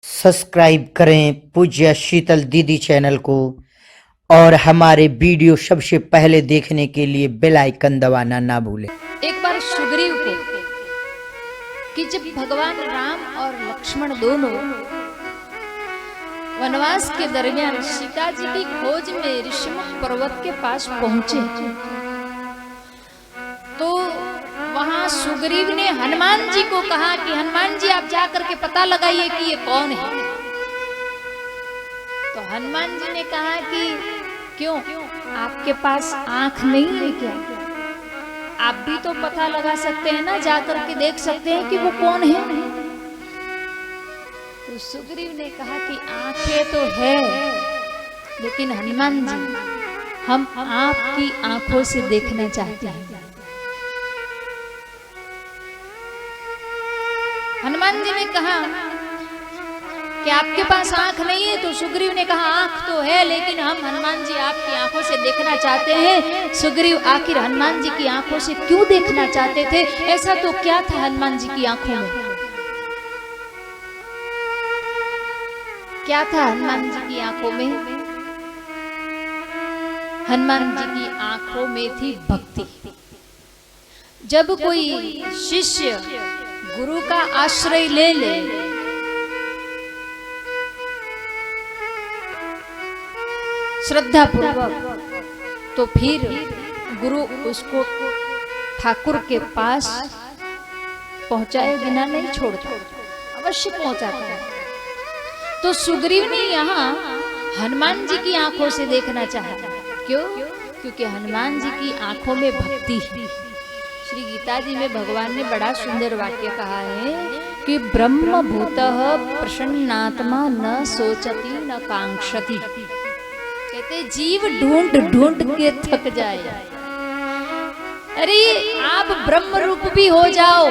Subscribe करें पूज्य शीतल दीदी चैनल को और हमारे वीडियो सबसे पहले देखने के लिए बेल आइकन दबाना ना भूलें। एक बार सुग्रीव को कि जब भगवान राम और लक्ष्मण दोनों वनवास के दरमियान सीता जी की खोज में ऋषिमुख पर्वत के पास पहुंचे तो वहां सुग्रीव ने हनुमान जी को कहा कि हनुमान जी आप जाकर के पता लगाइए कि ये कौन है। तो हनुमान जी ने कहा कि क्यों, आपके पास आंख नहीं है क्या? आप भी तो पता लगा सकते हैं ना, जाकर के देख सकते हैं कि वो कौन है। तो सुग्रीव ने कहा कि आंखें तो है, लेकिन हनुमान जी हम आपकी आंखों से देखना चाहते हैं। हनुमान जी ने कहा कि आपके पास आंख नहीं है। तो सुग्रीव ने कहा आंख तो है, लेकिन हम हनुमान जी आपकी आंखों से देखना चाहते हैं। सुग्रीव आखिर हनुमान जी की आंखों से क्यों देखना चाहते थे? ऐसा तो क्या था हनुमान जी की आंखों में? क्या था हनुमान जी की आंखों में? हनुमान जी की आंखों में थी भक्ति। जब कोई शिष्य गुरु का आश्रय ले ले श्रद्धा पूर्वक, तो फिर गुरु उसको ठाकुर के पास पहुंचाए बिना नहीं छोड़ता, अवश्य पहुंचाता है। तो सुग्रीव ने यहाँ हनुमान जी की आंखों से देखना चाहा। क्यों? क्योंकि हनुमान जी की आंखों में भक्ति है। श्री गीता जी में भगवान ने बड़ा सुंदर वाक्य कहा है कि ब्रह्म भूतः प्रसन्नात्मा न सोचती न कांक्षति। कहते जीव ढूंढ ढूंढ के थक जाए। अरे आप ब्रह्म रूप भी हो जाओ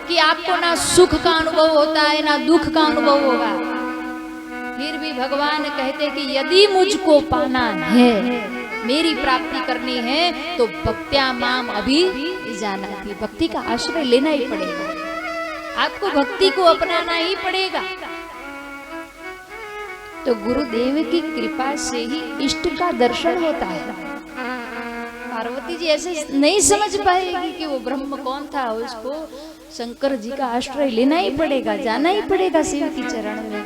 कि आपको ना सुख का अनुभव होता है ना दुख का अनुभव होगा, फिर भी भगवान कहते कि यदि मुझको पाना है, मेरी प्राप्ति करनी है, तो भक्त्या माम अभी जाना थी। भक्ति का आश्रय लेना ही पड़ेगा, आपको भक्ति को अपनाना ही पड़ेगा। तो गुरुदेव की कृपा से ही इष्ट का दर्शन होता है। पार्वती जी ऐसे नहीं समझ पाएगी कि वो ब्रह्म कौन था, उसको शंकर जी का आश्रय लेना ही पड़ेगा, जाना ही पड़ेगा शिव की चरण में।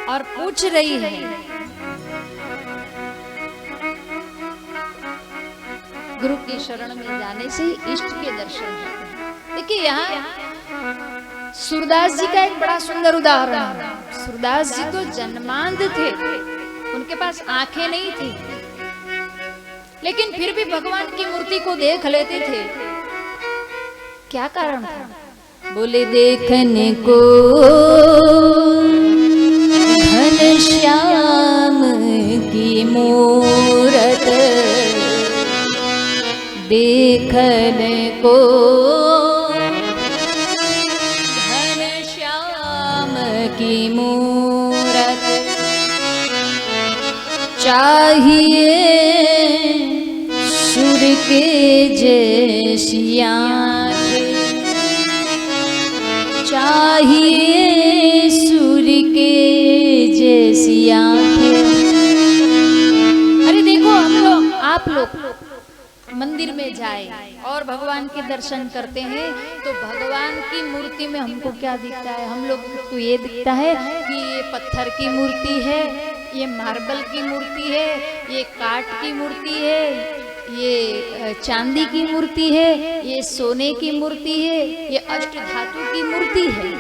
और पूछ रही है गुरु की शरण में जाने से ही इष्ट के दर्शन होते हैं। देखिए यहाँ सूरदास जी का एक बड़ा सुंदर उदाहरण है। सूरदास जी तो जन्मांध थे, उनके पास आंखें नहीं थी, लेकिन फिर भी भगवान की मूर्ति को देख लेते थे। क्या कारण था? बोले देखने को घनश्याम की मूरत, देखने को घनश्याम की मूरत, चाहिए सुर के जैसी आँखें, चाहिए सुर के जैसी आँखें। अरे देखो हम लोग, आप लोग मंदिर में जाए और भगवान के दर्शन करते हैं तो भगवान की मूर्ति में हमको क्या दिखता है? हम लोग को ये दिखता है कि ये पत्थर की मूर्ति है, ये मार्बल की मूर्ति है, ये काठ की मूर्ति है, ये चांदी की मूर्ति है, ये सोने की मूर्ति है, ये अष्ट धातु की मूर्ति है।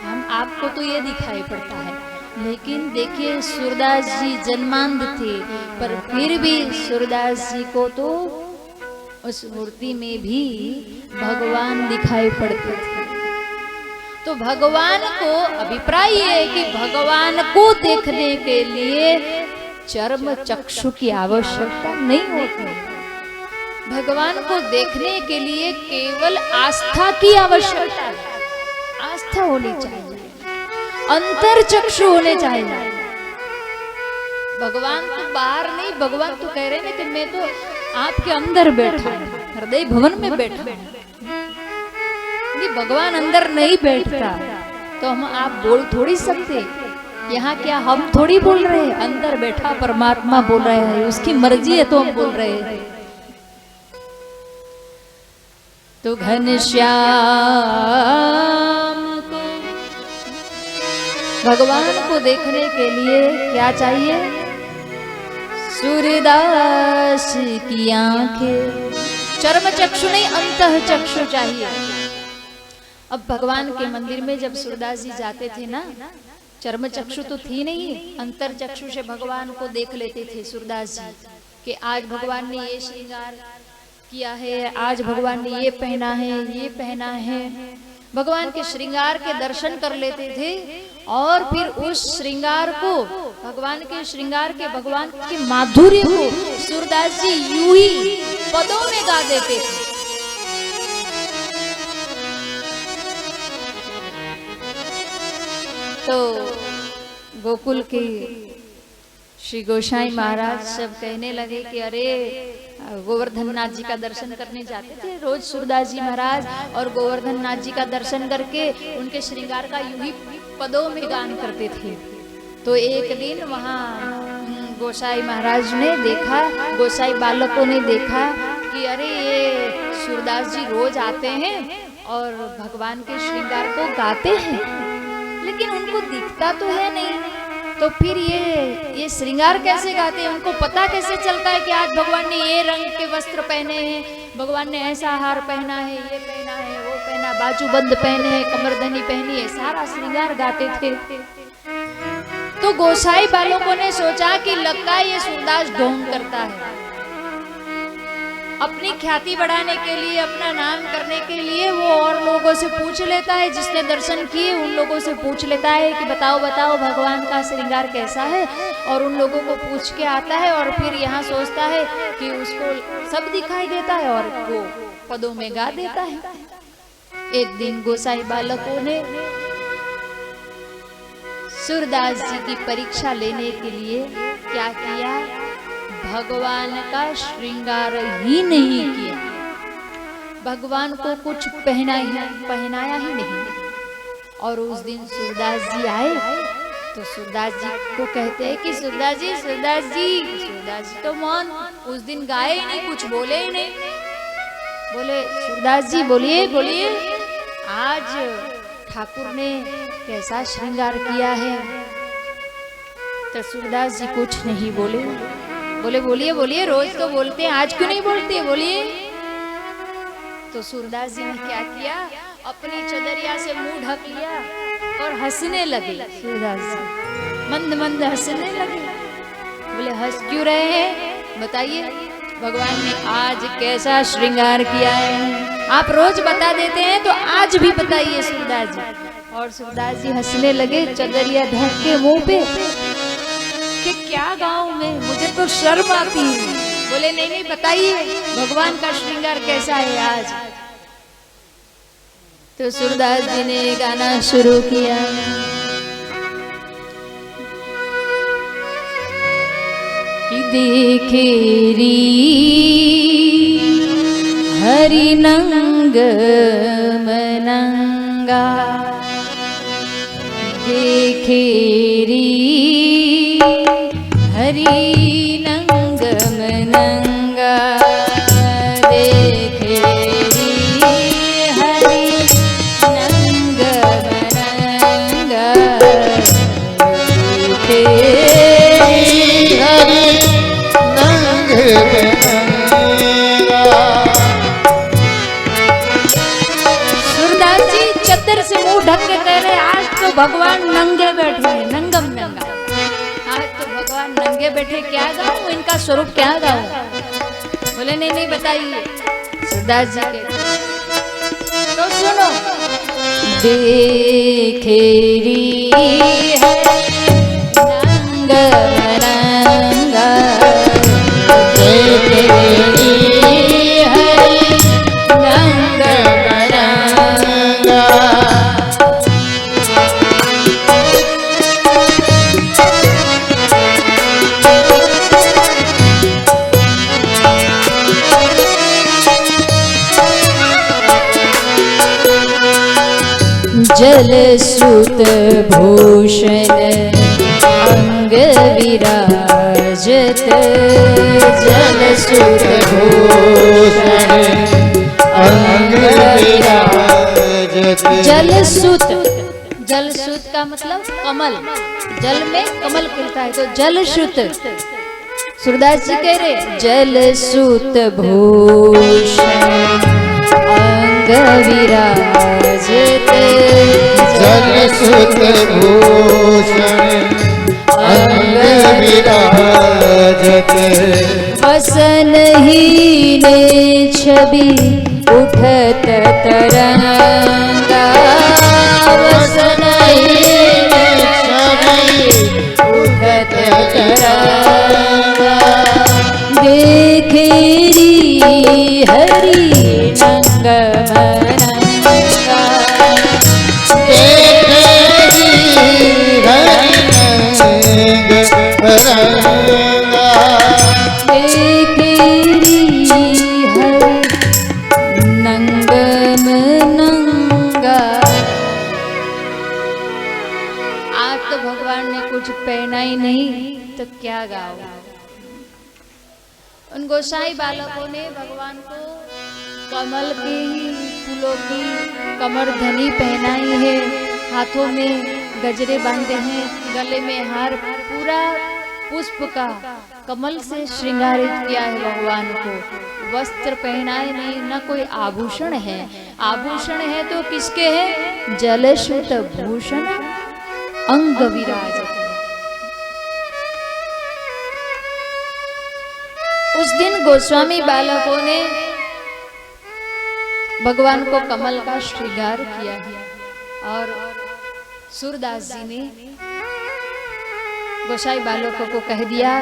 हम आपको तो ये दिखाई पड़ता है, लेकिन देखिए सूरदास जी जन्मांध थे, पर फिर भी सूरदास जी को तो उस मूर्ति में भी भगवान दिखाई पड़ते थे। तो भगवान को अभिप्राय है कि भगवान को देखने के लिए चर्म चक्षु की आवश्यकता नहीं होती। भगवान को देखने के लिए केवल आस्था की आवश्यकता है। आस्था होनी चाहिए, अंतर चक्षु होने चाहिए। भगवान तो बाहर नहीं, भगवान तो कह रहे हैं कि मैं तो आपके अंदर बैठा हूं, हृदय भवन में बैठा हूं। भगवान अंदर नहीं बैठता, तो हम आप बोल थोड़ी सकते, यहाँ क्या हम थोड़ी बोल रहे हैं, अंदर बैठा परमात्मा बोल रहे हैं, उसकी मर्जी है तो हम बोल रहे हैं। तो घनश्याम को, भगवान को देखने के लिए क्या चाहिए? सूर्यदास की आंखें, चर्म चक्षु नहीं अंतः चक्षु चाहिए। अब भगवान के मंदिर में जब सूरदास जी जाते थे ना, चर्म चक्षु तो थी नहीं, अंतर चक्षु से भगवान को देख लेते थे सूरदास जी कि आज भगवान ने ये श्रृंगार किया है, आज भगवान ने ये पहना है, ये पहना है। भगवान के श्रृंगार के दर्शन कर लेते थे और फिर उस श्रृंगार को, भगवान के श्रृंगार के, भगवान के माधुर्य को सूरदास जी यूं ही पदों में गा देते थे। तो गोकुल के श्री गोसाई महाराज सब कहने लगे कि अरे गोवर्धन नाथ जी का दर्शन करने जाते थे रोज सूरदास जी महाराज, और गोवर्धन नाथ जी का दर्शन करके उनके श्रृंगार का यूं ही पदों में गान करते थे। तो एक दिन वहाँ गोसाई महाराज ने देखा, गोसाई बालकों ने देखा कि अरे ये सूरदास जी रोज आते हैं और भगवान के श्रृंगार को गाते हैं, लेकिन उनको दिखता तो है नहीं, तो फिर ये श्रृंगार कैसे गाते हैं? उनको पता कैसे चलता है कि आज भगवान ने ये रंग के वस्त्र पहने हैं, भगवान ने ऐसा हार पहना है, ये पहना है, वो पहना, बाजूबंद पहने हैं, कमरधनी पहनी है, सारा श्रृंगार गाते थे। तो गोसाई बालकों ने सोचा कि लगता है ये सूरदास ढोंग करता है, अपनी ख्याति बढ़ाने के लिए, अपना नाम करने के लिए वो और लोगों से पूछ लेता है, जिसने दर्शन किए उन लोगों से पूछ लेता है कि बताओ बताओ भगवान का श्रृंगार कैसा है, और उन लोगों को पूछ के आता है और फिर यहाँ सोचता है कि उसको सब दिखाई देता है और वो पदों में गा देता है। एक दिन गोसाई बालकों ने सूरदास जी की परीक्षा लेने के लिए क्या किया? भगवान का श्रृंगार ही नहीं किया, भगवान को कुछ पहनाया ही नहीं। और उस दिन सूरदास जी आए तो सूरदास जी को कहते हैं कि सूरदास जी, सूरदास जी, सूरदास जी तो मौन, उस दिन गाए ही नहीं, कुछ बोले ही नहीं। बोले सूरदास जी बोलिए बोलिए, आज ठाकुर ने कैसा श्रृंगार किया है? तो सूरदास जी कुछ नहीं बोले। बोले बोलिए बोलिए, रोज तो बोलते हैं, आज क्यों नहीं बोलते, बोलिए। तो सूरदास जी ने क्या किया? अपनी चदरिया से मुंह ढक लिया और हंसने लगे। सूरदास जी मंद मंद हंसने लगे। बोले हंस क्यों रहे हैं, बताइए, भगवान ने आज कैसा श्रृंगार किया है? आप रोज बता देते हैं तो आज भी बताइए सूरदास जी। और सूरदास जी हंसने लगे, चदरिया ढक के मुंह पे, कि क्या गाऊं मैं, मुझे तो शर्म आती है। बोले नहीं नहीं बताइए भगवान का श्रृंगार कैसा है आज। तो सूरदास जी ने गाना शुरू किया। देखेरी हरि नंग मनंगा, देखेरी हरि नंग मनंगा, देखेरी हरि नंग मनंगा, देखेरी हरि नंग मनंगा। सूरदास जी चद्दर से मुंह ढक के कह रहे, आज तो भगवान नंगे बैठे हैं, नंगम नंगा, आज तो भगवान नंगे बैठे, क्या गाऊं, इनका स्वरूप क्या गाऊं? बोले नहीं नहीं बताइए। सूरदास जी के तो सुनो, देखेरी है नंग मनंगा, देखेरी है नंग मनंगा। जल सुत भूषण अंग विराजत जल सुत भूषण अंग विराजत। जल सुत, जल सुत का मतलब कमल, जल में कमल खिलता है तो जल सुत। सूरदास जी कह रहे जल सुत भूषण अंग विराजत जल सुत भूषण अंग विराजत। वसन ही ने छवि उठत तरंगा वसन ही ने छवि उठत तरंगा देखेरी हरि नंग पहना ही नहीं तो क्या गाओ। उन गोसाई बालकों ने भगवान को कमल की फूलों की कमर धनी पहनाई है, हाथों में गजरे बांधे हैं, गले में हार, पूरा पुष्प का कमल से श्रृंगारित किया है भगवान को। वस्त्र पहनाए नहीं, न कोई आभूषण है, आभूषण है तो किसके है? जलश्रुत भूषण अंग विराजत। उस दिन गोस्वामी बालकों ने भगवान को कमल का श्रृंगार किया है और सूरदास जी ने गोसाई बालकों को कह दिया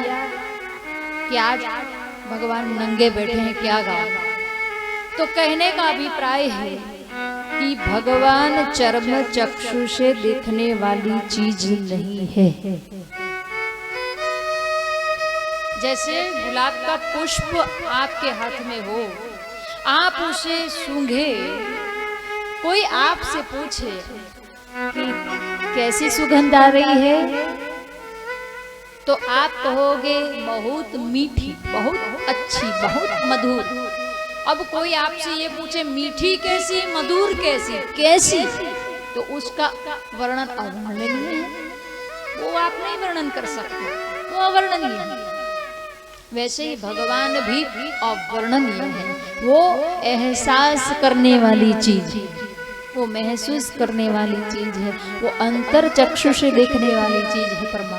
कि आज भगवान नंगे बैठे हैं, क्या गाओ। तो कहने का अभिप्राय है कि भगवान चर्म चक्षु से देखने वाली चीज नहीं है। जैसे गुलाब का पुष्प आपके हाथ में हो, आप उसे सूंघे, कोई आपसे पूछे कि कैसी सुगंध आ रही है, तो आप कहोगे बहुत मीठी, बहुत अच्छी, बहुत मधुर। अब कोई आपसे ये पूछे मीठी कैसी, मधुर कैसी, कैसी, तो उसका वर्णन अवर्णनीय है, वो आप नहीं वर्णन कर सकते, वो अवर्णनीय है। वैसे ही भगवान भी अवर्णनीय है, वो एहसास करने वाली चीज है, वो महसूस करने वाली चीज है, वो अंतर चक्षु से देखने वाली चीज है परमात्मा।